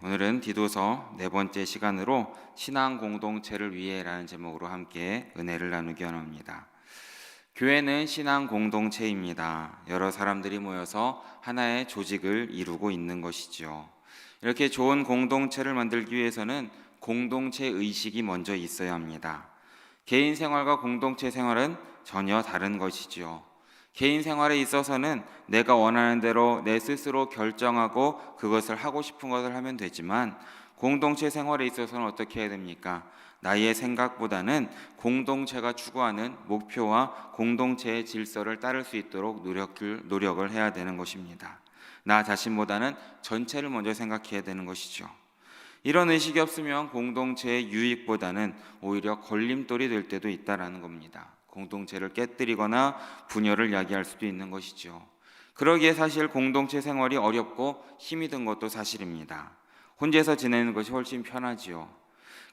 오늘은 디도서 네 번째 시간으로 신앙 공동체를 위해라는 제목으로 함께 은혜를 나누기 원합니다. 교회는 신앙 공동체입니다. 여러 사람들이 모여서 하나의 조직을 이루고 있는 것이죠. 이렇게 좋은 공동체를 만들기 위해서는 공동체 의식이 먼저 있어야 합니다. 개인 생활과 공동체 생활은 전혀 다른 것이죠. 개인 생활에 있어서는 내가 원하는 대로 내 스스로 결정하고 그것을 하고 싶은 것을 하면 되지만, 공동체 생활에 있어서는 어떻게 해야 됩니까? 나의 생각보다는 공동체가 추구하는 목표와 공동체의 질서를 따를 수 있도록 노력을 해야 되는 것입니다. 나 자신보다는 전체를 먼저 생각해야 되는 것이죠. 이런 의식이 없으면 공동체의 유익보다는 오히려 걸림돌이 될 때도 있다라는 겁니다. 공동체를 깨뜨리거나 분열을 야기할 수도 있는 것이죠. 그러기에 사실 공동체 생활이 어렵고 힘이 든 것도 사실입니다. 혼자서 지내는 것이 훨씬 편하지요.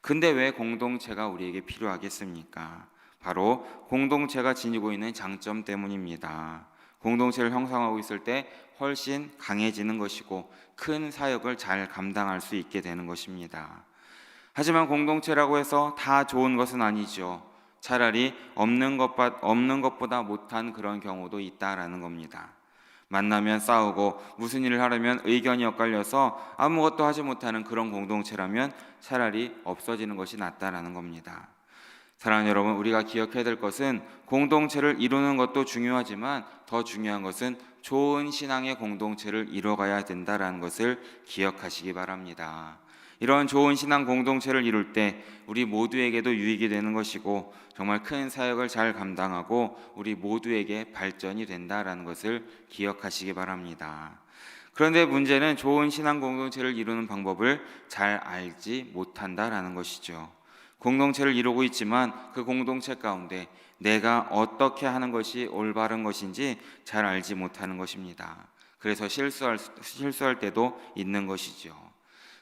근데 왜 공동체가 우리에게 필요하겠습니까? 바로 공동체가 지니고 있는 장점 때문입니다. 공동체를 형성하고 있을 때 훨씬 강해지는 것이고 큰 사역을 잘 감당할 수 있게 되는 것입니다. 하지만 공동체라고 해서 다 좋은 것은 아니죠. 차라리 없는 것보다 못한 그런 경우도 있다라는 겁니다. 만나면 싸우고 무슨 일을 하려면 의견이 엇갈려서 아무것도 하지 못하는 그런 공동체라면 차라리 없어지는 것이 낫다라는 겁니다. 사랑하는 여러분, 우리가 기억해야 될 것은 공동체를 이루는 것도 중요하지만 더 중요한 것은 좋은 신앙의 공동체를 이뤄가야 된다라는 것을 기억하시기 바랍니다. 이런 좋은 신앙 공동체를 이룰 때 우리 모두에게도 유익이 되는 것이고 정말 큰 사역을 잘 감당하고 우리 모두에게 발전이 된다라는 것을 기억하시기 바랍니다. 그런데 문제는 좋은 신앙 공동체를 이루는 방법을 잘 알지 못한다라는 것이죠. 공동체를 이루고 있지만 그 공동체 가운데 내가 어떻게 하는 것이 올바른 것인지 잘 알지 못하는 것입니다. 그래서 실수할 때도 있는 것이죠.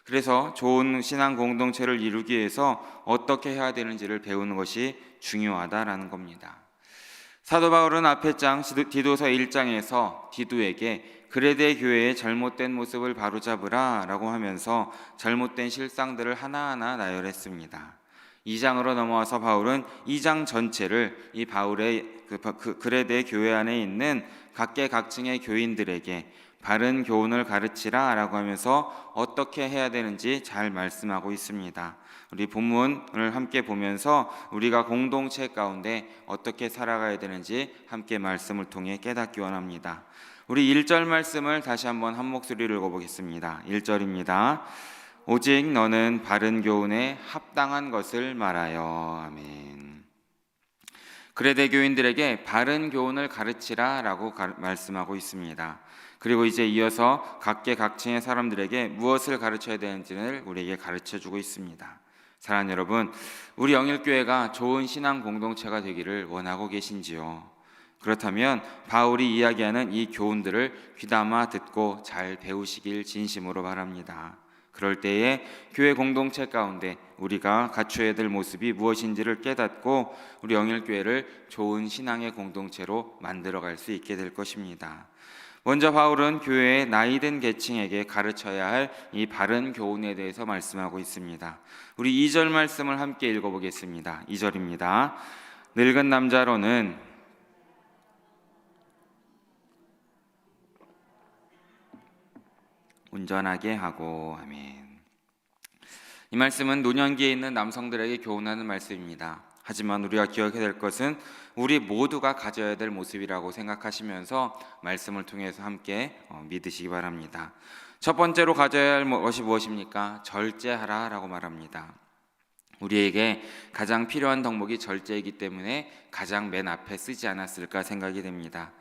그래서 좋은 신앙 공동체를 이루기 위해서 어떻게 해야 되는지를 배우는 것이 중요하다라는 겁니다. 사도 바울은 앞의 장 디도서 1장에서 디도에게 그레데 교회의 잘못된 모습을 바로잡으라 라고 하면서 잘못된 실상들을 하나하나 나열했습니다. 2장으로 넘어와서 바울은 2장 전체를 이 바울의 그레데 교회 안에 있는 각계각층의 교인들에게 바른 교훈을 가르치라 라고 하면서 어떻게 해야 되는지 잘 말씀하고 있습니다. 우리 본문을 함께 보면서 우리가 공동체 가운데 어떻게 살아가야 되는지 함께 말씀을 통해 깨닫기 원합니다. 우리 1절 말씀을 다시 한번 한 목소리로 읽어보겠습니다. 1절입니다. 오직 너는 바른 교훈에 합당한 것을 말하여. 아멘. 그레데 교인들에게 바른 교훈을 가르치라 라고 말씀하고 있습니다. 그리고 이제 이어서 각계각층의 사람들에게 무엇을 가르쳐야 되는지를 우리에게 가르쳐주고 있습니다. 사랑하는 여러분, 우리 영일교회가 좋은 신앙 공동체가 되기를 원하고 계신지요? 그렇다면 바울이 이야기하는 이 교훈들을 귀담아 듣고 잘 배우시길 진심으로 바랍니다. 그럴 때에 교회 공동체 가운데 우리가 갖춰야 될 모습이 무엇인지를 깨닫고 우리 영일교회를 좋은 신앙의 공동체로 만들어갈 수 있게 될 것입니다. 먼저 바울은 교회의 나이든 계층에게 가르쳐야 할 이 바른 교훈에 대해서 말씀하고 있습니다. 우리 2절 말씀을 함께 읽어보겠습니다. 2절입니다. 늙은 남자로는 온전하게 하고. 아멘. 이 말씀은 노년기에 있는 남성들에게 교훈하는 말씀입니다. 하지만 우리가 기억해야 될 것은 우리 모두가 가져야 될 모습이라고 생각하시면서 말씀을 통해서 함께 믿으시기 바랍니다. 첫 번째로 가져야 할 것이 무엇입니까? 절제하라 라고 말합니다. 우리에게 가장 필요한 덕목이 절제이기 때문에 가장 맨 앞에 쓰지 않았을까 생각이 됩니다.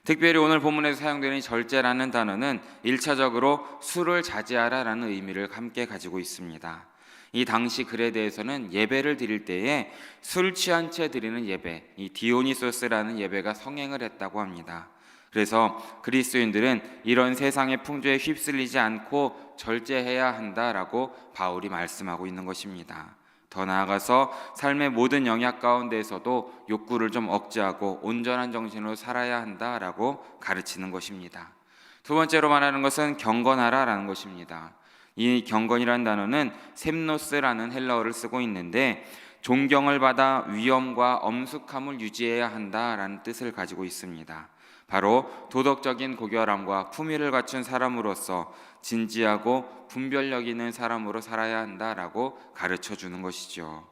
특별히 오늘 본문에서 사용되는 절제라는 단어는 1차적으로 술을 자제하라 라는 의미를 함께 가지고 있습니다. 이 당시 그레데에서는 예배를 드릴 때에 술 취한 채 드리는 예배, 이 디오니소스라는 예배가 성행을 했다고 합니다. 그래서 그리스도인들은 이런 세상의 풍조에 휩쓸리지 않고 절제해야 한다라고 바울이 말씀하고 있는 것입니다. 더 나아가서 삶의 모든 영역 가운데에서도 욕구를 좀 억제하고 온전한 정신으로 살아야 한다라고 가르치는 것입니다. 두 번째로 말하는 것은 경건하라라는 것입니다. 이 경건이라는 단어는 셈노스라는 헬라어를 쓰고 있는데 존경을 받아 위엄과 엄숙함을 유지해야 한다라는 뜻을 가지고 있습니다. 바로 도덕적인 고결함과 품위를 갖춘 사람으로서 진지하고 분별력 있는 사람으로 살아야 한다라고 가르쳐 주는 것이죠.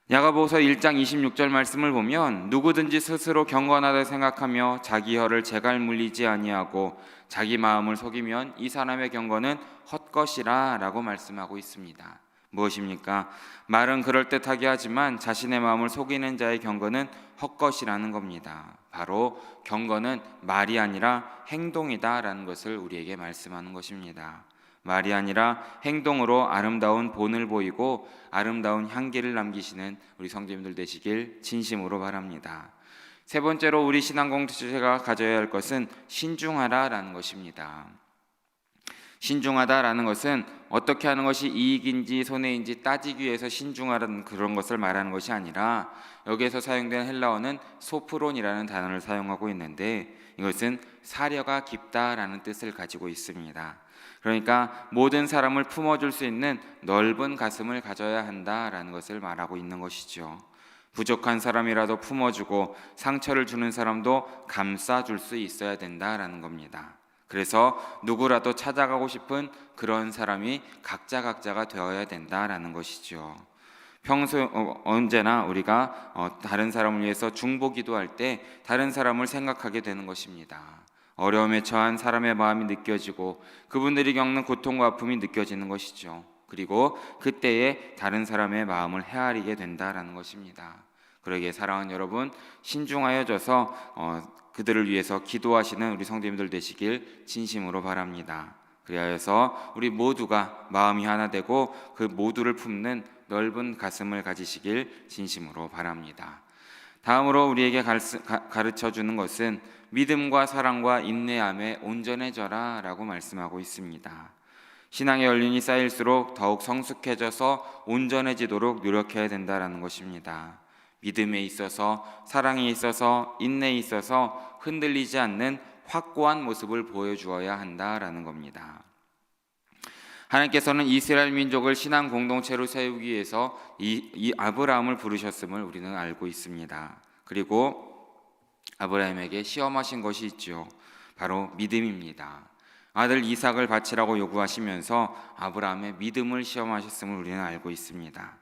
야고보서 1장 26절 말씀을 보면 누구든지 스스로 경건하다 생각하며 자기 혀를 재갈 물리지 아니하고 자기 마음을 속이면 이 사람의 경건은 헛것이라 라고 말씀하고 있습니다. 무엇입니까? 말은 그럴듯하게 하지만 자신의 마음을 속이는 자의 경건은 헛것이라는 겁니다. 바로 경건은 말이 아니라 행동이다 라는 것을 우리에게 말씀하는 것입니다. 말이 아니라 행동으로 아름다운 본을 보이고 아름다운 향기를 남기시는 우리 성도님들 되시길 진심으로 바랍니다. 세 번째로 우리 신앙 공동체가 가져야 할 것은 신중하다라는 것입니다. 신중하다라는 것은 어떻게 하는 것이 이익인지 손해인지 따지기 위해서 신중하다는 그런 것을 말하는 것이 아니라 여기에서 사용된 헬라어는 소프론이라는 단어를 사용하고 있는데 이것은 사려가 깊다라는 뜻을 가지고 있습니다. 그러니까 모든 사람을 품어줄 수 있는 넓은 가슴을 가져야 한다라는 것을 말하고 있는 것이죠. 부족한 사람이라도 품어주고 상처를 주는 사람도 감싸줄 수 있어야 된다라는 겁니다. 그래서 누구라도 찾아가고 싶은 그런 사람이 각자가 되어야 된다라는 것이죠. 평소 언제나 우리가 다른 사람을 위해서 중보기도할 때 다른 사람을 생각하게 되는 것입니다. 어려움에 처한 사람의 마음이 느껴지고 그분들이 겪는 고통과 아픔이 느껴지는 것이죠. 그리고 그때에 다른 사람의 마음을 헤아리게 된다라는 것입니다. 그러기에 사랑하는 여러분, 신중하여져서 그들을 위해서 기도하시는 우리 성도님들 되시길 진심으로 바랍니다. 그리하여서 우리 모두가 마음이 하나 되고 그 모두를 품는 넓은 가슴을 가지시길 진심으로 바랍니다. 다음으로 우리에게 가르쳐 주는 것은 믿음과 사랑과 인내함에 온전해져라 라고 말씀하고 있습니다. 신앙의 연륜이 쌓일수록 더욱 성숙해져서 온전해지도록 노력해야 된다는 것입니다. 믿음에 있어서, 사랑에 있어서, 인내에 있어서 흔들리지 않는 확고한 모습을 보여주어야 한다라는 겁니다. 하나님께서는 이스라엘 민족을 신앙 공동체로 세우기 위해서 이 아브라함을 부르셨음을 우리는 알고 있습니다. 그리고 아브라함에게 시험하신 것이 있죠. 바로 믿음입니다. 아들 이삭을 바치라고 요구하시면서 아브라함의 믿음을 시험하셨음을 우리는 알고 있습니다.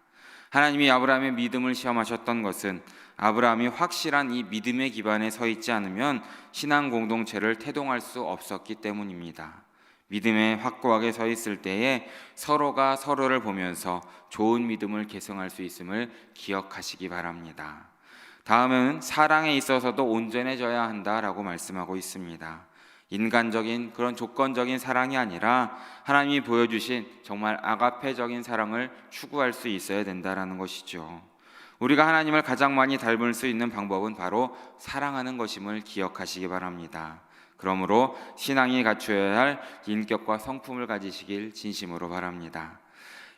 하나님이 아브라함의 믿음을 시험하셨던 것은 아브라함이 확실한 이 믿음의 기반에 서 있지 않으면 신앙 공동체를 태동할 수 없었기 때문입니다. 믿음에 확고하게 서 있을 때에 서로가 서로를 보면서 좋은 믿음을 계승할 수 있음을 기억하시기 바랍니다. 다음은 사랑에 있어서도 온전해져야 한다라고 말씀하고 있습니다. 인간적인 그런 조건적인 사랑이 아니라 하나님이 보여주신 정말 아가페적인 사랑을 추구할 수 있어야 된다라는 것이죠. 우리가 하나님을 가장 많이 닮을 수 있는 방법은 바로 사랑하는 것임을 기억하시기 바랍니다. 그러므로 신앙이 갖추어야 할 인격과 성품을 가지시길 진심으로 바랍니다.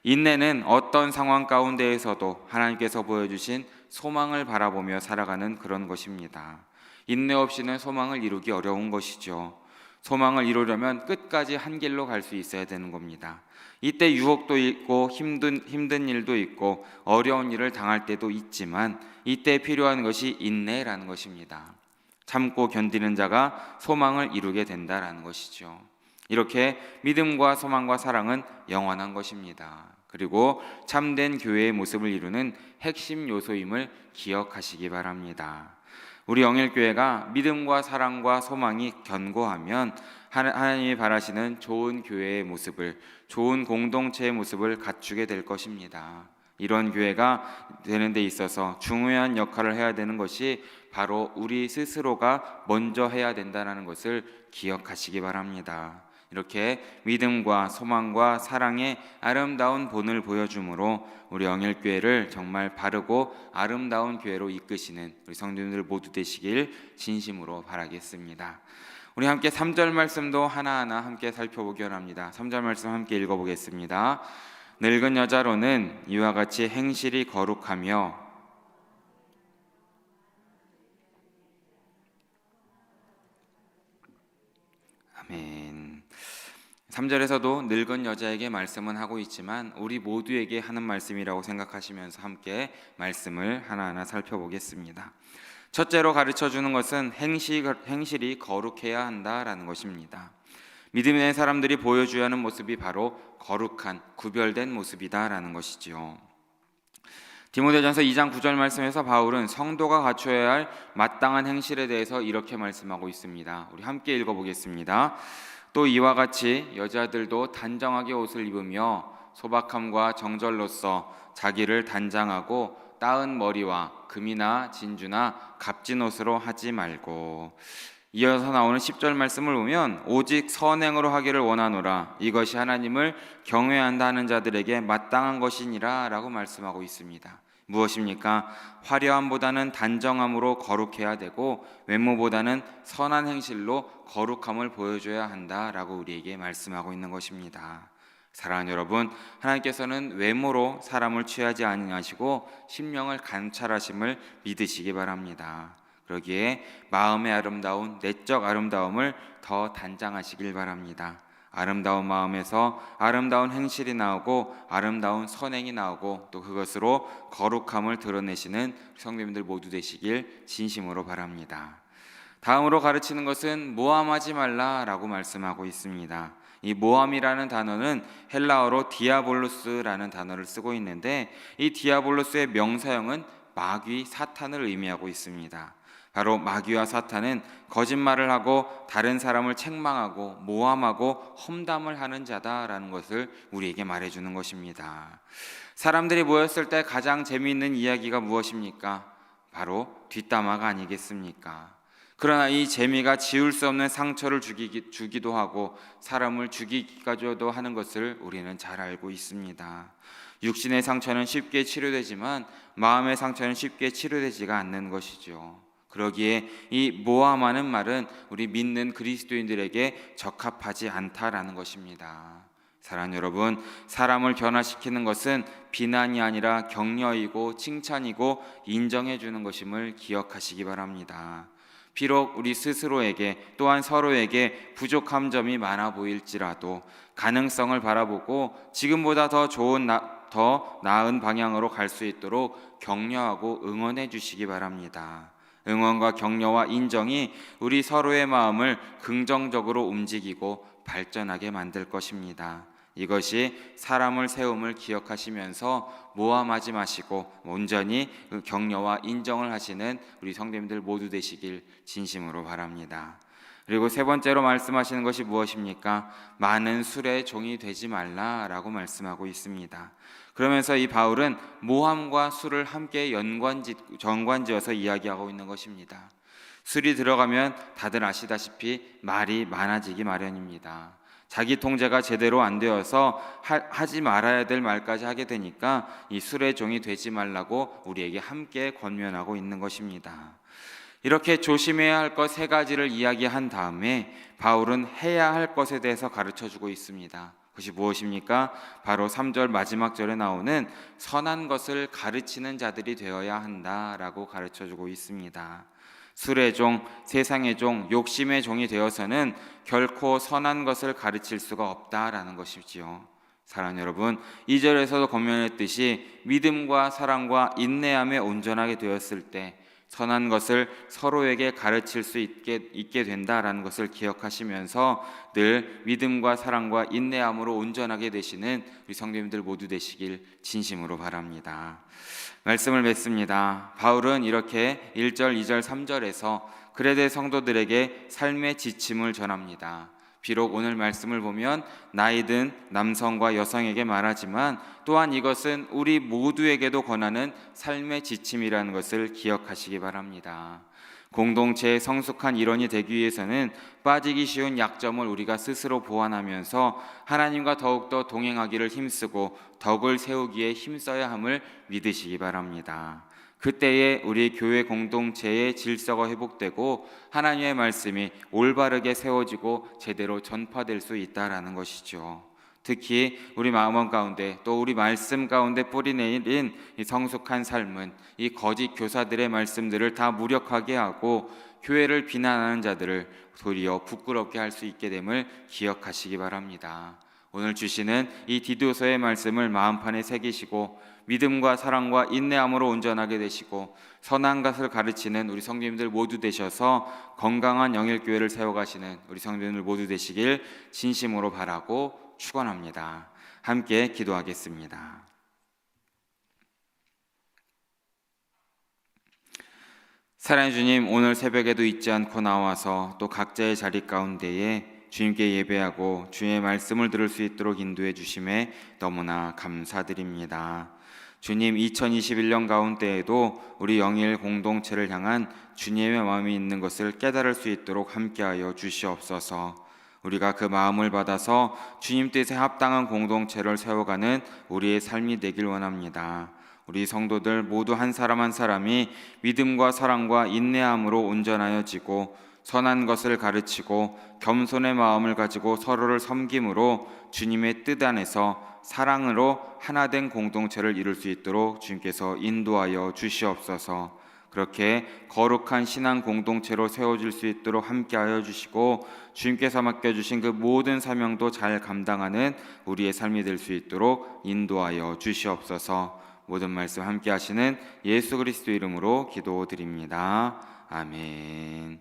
인내는 어떤 상황 가운데에서도 하나님께서 보여주신 소망을 바라보며 살아가는 그런 것입니다. 인내 없이는 소망을 이루기 어려운 것이죠. 소망을 이루려면 끝까지 한 길로 갈 수 있어야 되는 겁니다. 이때 유혹도 있고 힘든 일도 있고 어려운 일을 당할 때도 있지만 이때 필요한 것이 인내라는 것입니다. 참고 견디는 자가 소망을 이루게 된다라는 것이죠. 이렇게 믿음과 소망과 사랑은 영원한 것입니다. 그리고 참된 교회의 모습을 이루는 핵심 요소임을 기억하시기 바랍니다. 우리 영일교회가 믿음과 사랑과 소망이 견고하면 하나님이 바라시는 좋은 교회의 모습을, 좋은 공동체의 모습을 갖추게 될 것입니다. 이런 교회가 되는 데 있어서 중요한 역할을 해야 되는 것이 바로 우리 스스로가 먼저 해야 된다는 것을 기억하시기 바랍니다. 이렇게 믿음과 소망과 사랑의 아름다운 본을 보여줌으로 우리 영일교회를 정말 바르고 아름다운 교회로 이끄시는 우리 성도님들 모두 되시길 진심으로 바라겠습니다. 우리 함께 3절 말씀도 하나하나 함께 살펴보기 원합니다. 3절 말씀 함께 읽어보겠습니다. 늙은 여자로는 이와 같이 행실이 거룩하며 아멘. 3절에서도 늙은 여자에게 말씀은 하고 있지만 우리 모두에게 하는 말씀이라고 생각하시면서 함께 말씀을 하나하나 살펴보겠습니다. 첫째로 가르쳐주는 것은 행실이 거룩해야 한다라는 것입니다. 믿음의 사람들이 보여줘야 하는 모습이 바로 거룩한 구별된 모습이다라는 것이지요. 디모데전서 2장 9절 말씀에서 바울은 성도가 갖춰야 할 마땅한 행실에 대해서 이렇게 말씀하고 있습니다. 우리 함께 읽어보겠습니다. 또 이와 같이 여자들도 단정하게 옷을 입으며 소박함과 정절로서 자기를 단장하고 따은 머리와 금이나 진주나 값진 옷으로 하지 말고. 이어서 나오는 10절 말씀을 보면 오직 선행으로 하기를 원하노라 이것이 하나님을 경외한다 하는 자들에게 마땅한 것이니라 라고 말씀하고 있습니다. 무엇입니까? 화려함보다는 단정함으로 거룩해야 되고 외모보다는 선한 행실로 거룩함을 보여줘야 한다라고 우리에게 말씀하고 있는 것입니다. 사랑하는 여러분, 하나님께서는 외모로 사람을 취하지 아니하시고 심령을 감찰하심을 믿으시기 바랍니다. 그러기에 마음의 아름다운 내적 아름다움을 더 단장하시길 바랍니다. 아름다운 마음에서 아름다운 행실이 나오고 아름다운 선행이 나오고 또 그것으로 거룩함을 드러내시는 성도님들 모두 되시길 진심으로 바랍니다. 다음으로 가르치는 것은 모함하지 말라라고 말씀하고 있습니다. 이 모함이라는 단어는 헬라어로 디아볼로스라는 단어를 쓰고 있는데 이 디아볼로스의 명사형은 마귀, 사탄을 의미하고 있습니다. 바로 마귀와 사탄은 거짓말을 하고 다른 사람을 책망하고 모함하고 험담을 하는 자다라는 것을 우리에게 말해주는 것입니다. 사람들이 모였을 때 가장 재미있는 이야기가 무엇입니까? 바로 뒷담화가 아니겠습니까? 그러나 이 재미가 지울 수 없는 상처를 주기도 하고 사람을 죽이기까지도 하는 것을 우리는 잘 알고 있습니다. 육신의 상처는 쉽게 치료되지만 마음의 상처는 쉽게 치료되지가 않는 것이죠. 그러기에 이 모함하는 말은 우리 믿는 그리스도인들에게 적합하지 않다라는 것입니다. 사랑하는 여러분, 사람을 변화시키는 것은 비난이 아니라 격려이고 칭찬이고 인정해 주는 것임을 기억하시기 바랍니다. 비록 우리 스스로에게 또한 서로에게 부족한 점이 많아 보일지라도 가능성을 바라보고 지금보다 더 좋은 더 나은 방향으로 갈 수 있도록 격려하고 응원해 주시기 바랍니다. 응원과 격려와 인정이 우리 서로의 마음을 긍정적으로 움직이고 발전하게 만들 것입니다. 이것이 사람을 세움을 기억하시면서 모함하지 마시고 온전히 격려와 인정을 하시는 우리 성도님들 모두 되시길 진심으로 바랍니다. 그리고 세 번째로 말씀하시는 것이 무엇입니까? 많은 술의 종이 되지 말라라고 말씀하고 있습니다. 그러면서 이 바울은 모함과 술을 함께 정관지어서 이야기하고 있는 것입니다. 술이 들어가면 다들 아시다시피 말이 많아지기 마련입니다. 자기 통제가 제대로 안 되어서 하지 말아야 될 말까지 하게 되니까 이 술의 종이 되지 말라고 우리에게 함께 권면하고 있는 것입니다. 이렇게 조심해야 할 것 세 가지를 이야기한 다음에 바울은 해야 할 것에 대해서 가르쳐주고 있습니다. 그것이 무엇입니까? 바로 3절 마지막 절에 나오는 선한 것을 가르치는 자들이 되어야 한다라고 가르쳐주고 있습니다. 술의 종, 세상의 종, 욕심의 종이 되어서는 결코 선한 것을 가르칠 수가 없다라는 것이지요. 사랑하는 여러분, 2절에서도 권면했듯이 믿음과 사랑과 인내함에 온전하게 되었을 때 선한 것을 서로에게 가르칠 수 있게 된다라는 것을 기억하시면서 늘 믿음과 사랑과 인내함으로 온전하게 되시는 우리 성도님들 모두 되시길 진심으로 바랍니다. 말씀을 맺습니다. 바울은 이렇게 1절, 2절, 3절에서 그레데 성도들에게 삶의 지침을 전합니다. 비록 오늘 말씀을 보면 나이든 남성과 여성에게 말하지만 또한 이것은 우리 모두에게도 권하는 삶의 지침이라는 것을 기억하시기 바랍니다. 공동체의 성숙한 일원이 되기 위해서는 빠지기 쉬운 약점을 우리가 스스로 보완하면서 하나님과 더욱더 동행하기를 힘쓰고 덕을 세우기에 힘써야 함을 믿으시기 바랍니다. 그때에 우리 교회 공동체의 질서가 회복되고 하나님의 말씀이 올바르게 세워지고 제대로 전파될 수 있다라는 것이죠. 특히 우리 마음 가운데 또 우리 말씀 가운데 뿌리 내린 이 성숙한 삶은 이 거짓 교사들의 말씀들을 다 무력하게 하고 교회를 비난하는 자들을 도리어 부끄럽게 할 수 있게 됨을 기억하시기 바랍니다. 오늘 주시는 이 디도서의 말씀을 마음판에 새기시고 믿음과 사랑과 인내함으로 온전하게 되시고 선한 것을 가르치는 우리 성도님들 모두 되셔서 건강한 영일교회를 세워가시는 우리 성도님들 모두 되시길 진심으로 바라고 축원합니다. 함께 기도하겠습니다. 사랑의 주님, 오늘 새벽에도 잊지 않고 나와서 또 각자의 자리 가운데에 주님께 예배하고 주의 말씀을 들을 수 있도록 인도해 주심에 너무나 감사드립니다. 주님, 2021년 가운데에도 우리 영일 공동체를 향한 주님의 마음이 있는 것을 깨달을 수 있도록 함께하여 주시옵소서. 우리가 그 마음을 받아서 주님 뜻에 합당한 공동체를 세워가는 우리의 삶이 되길 원합니다. 우리 성도들 모두 한 사람 한 사람이 믿음과 사랑과 인내함으로 온전하여지고 선한 것을 가르치고 겸손의 마음을 가지고 서로를 섬김으로 주님의 뜻 안에서 사랑으로 하나된 공동체를 이룰 수 있도록 주님께서 인도하여 주시옵소서. 그렇게 거룩한 신앙 공동체로 세워질 수 있도록 함께하여 주시고 주님께서 맡겨주신 그 모든 사명도 잘 감당하는 우리의 삶이 될 수 있도록 인도하여 주시옵소서. 모든 말씀 함께하시는 예수 그리스도 이름으로 기도드립니다. 아멘.